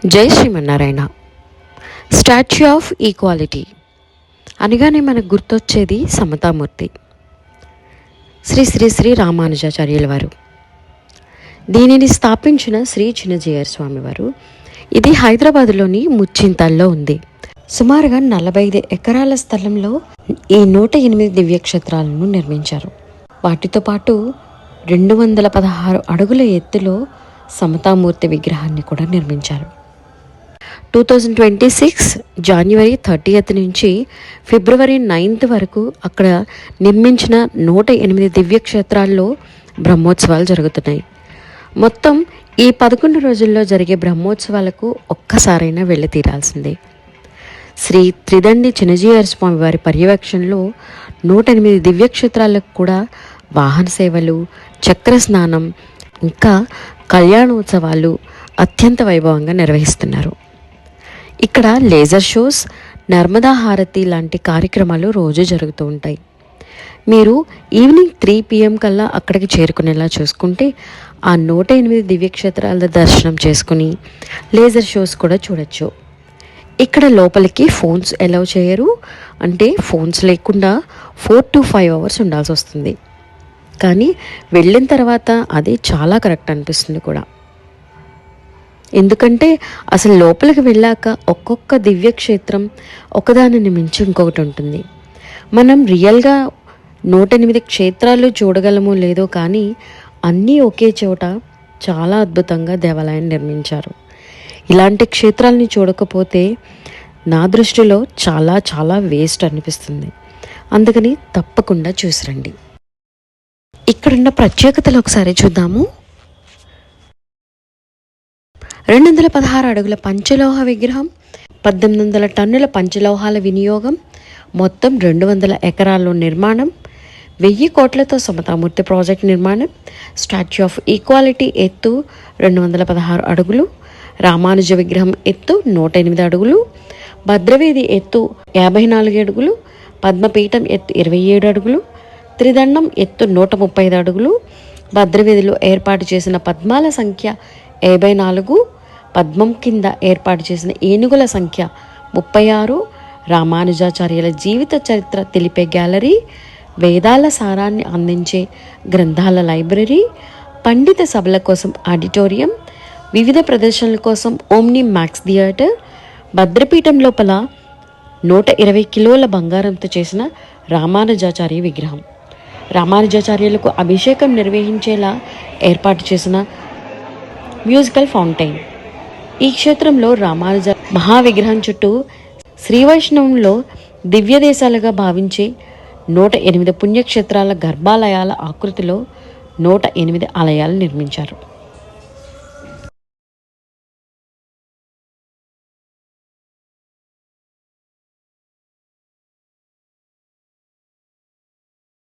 జై Srimannarayana. Statue of equality అనగానే మనకు గుర్తొచ్చేది సమతామూర్తి, శ్రీ శ్రీ శ్రీ రామానుజాచార్యుల వారు. దీనిని స్థాపించిన శ్రీ చిన్నజీయర్ స్వామి వారు. ఇది హైదరాబాదులోని ముచ్చింతల్లో ఉంది. సుమారుగా 45 ఎకరాల స్థలంలో ఈ 108 దివ్యక్షేత్రాలను నిర్మించారు. వాటితో పాటు 216 అడుగుల ఎత్తులో సమతామూర్తి విగ్రహాన్ని కూడా నిర్మించారు. 2026 జనవరి 30 నుంచి ఫిబ్రవరి 9 వరకు అక్కడ నిర్మించిన 108 దివ్యక్షేత్రాల్లో బ్రహ్మోత్సవాలు జరుగుతున్నాయి. మొత్తం ఈ 11 రోజుల్లో జరిగే బ్రహ్మోత్సవాలకు ఒక్కసారైనా వెళ్ళి తీరాల్సిందే. శ్రీ త్రిదండి చిన్నజీయర్ స్వామి వారి పర్యవేక్షణలో 108 దివ్యక్షేత్రాలకు కూడా వాహన సేవలు, చక్ర స్నానం, ఇంకా కళ్యాణోత్సవాలు అత్యంత వైభవంగా నిర్వహిస్తున్నారు. ఇక్కడ లేజర్ షోస్, నర్మదా హారతి లాంటి కార్యక్రమాలు రోజు జరుగుతూ ఉంటాయి. మీరు ఈవినింగ్ 3 PM కల్లా అక్కడికి చేరుకునేలా చూసుకుంటే ఆ 108 దివ్యక్షేత్రాల దర్శనం చేసుకుని లేజర్ షోస్ కూడా చూడొచ్చు. ఇక్కడ లోపలికి ఫోన్స్ అలౌ చేయరు, అంటే ఫోన్స్ లేకుండా 4 to 5 అవర్స్ ఉండాల్సి వస్తుంది. కానీ వెళ్ళిన తర్వాత అది చాలా కరెక్ట్ అనిపిస్తుంది కూడా. ఎందుకంటే అసలు లోపలికి వెళ్ళాక ఒక్కొక్క దివ్యక్షేత్రం ఒకదానిని మించి ఇంకొకటి ఉంటుంది. మనం రియల్గా 108 క్షేత్రాలు చూడగలమో లేదో కానీ అన్నీ ఒకే చోట చాలా అద్భుతంగా దేవాలయాన్ని నిర్మించారు. ఇలాంటి క్షేత్రాలని చూడకపోతే నా దృష్టిలో చాలా చాలా వేస్ట్ అనిపిస్తుంది. అందుకని తప్పకుండా చూసిరండి. ఇక్కడున్న ప్రత్యేకతలు ఒకసారి చూద్దాము. 216 అడుగుల పంచలోహ విగ్రహం, 1800 టన్నుల పంచలోహాల వినియోగం, మొత్తం 200 ఎకరాల్లో నిర్మాణం, 1000 కోట్లతో సమతామూర్తి ప్రాజెక్ట్ నిర్మాణం, స్టాచ్యూ ఆఫ్ ఈక్వాలిటీ ఎత్తు 216 అడుగులు, రామానుజ విగ్రహం ఎత్తు 108 అడుగులు, భద్రవేది ఎత్తు 54 అడుగులు, పద్మపీఠం ఎత్తు 27 అడుగులు, త్రిదండం ఎత్తు 135 అడుగులు, భద్రవేదిలో ఏర్పాటు చేసిన పద్మాల సంఖ్య 54, పద్మం కింద ఏర్పాటు చేసిన ఏనుగుల సంఖ్య 36, రామానుజాచార్యుల జీవిత చరిత్ర తెలిపే గ్యాలరీ, వేదాల సారాన్ని అందించే గ్రంథాల లైబ్రరీ, పండిత సభల కోసం ఆడిటోరియం, వివిధ ప్రదర్శనల కోసం ఓమ్ని మ్యాక్స్ థియేటర్, భద్రపీఠం లోపల 120 కిలోల బంగారంతో చేసిన రామానుజాచార్య విగ్రహం, రామానుజాచార్యులకు అభిషేకం నిర్వహించేలా ఏర్పాటు చేసిన మ్యూజికల్ ఫౌంటైన్. ఈ క్షేత్రంలో రామానుజ మహావిగ్రహం చుట్టూ శ్రీవైష్ణవంలో దివ్యదేశాలుగా భావించే 108 పుణ్యక్షేత్రాల గర్భాలయాల ఆకృతిలో 108 ఆలయాలు నిర్మించారు.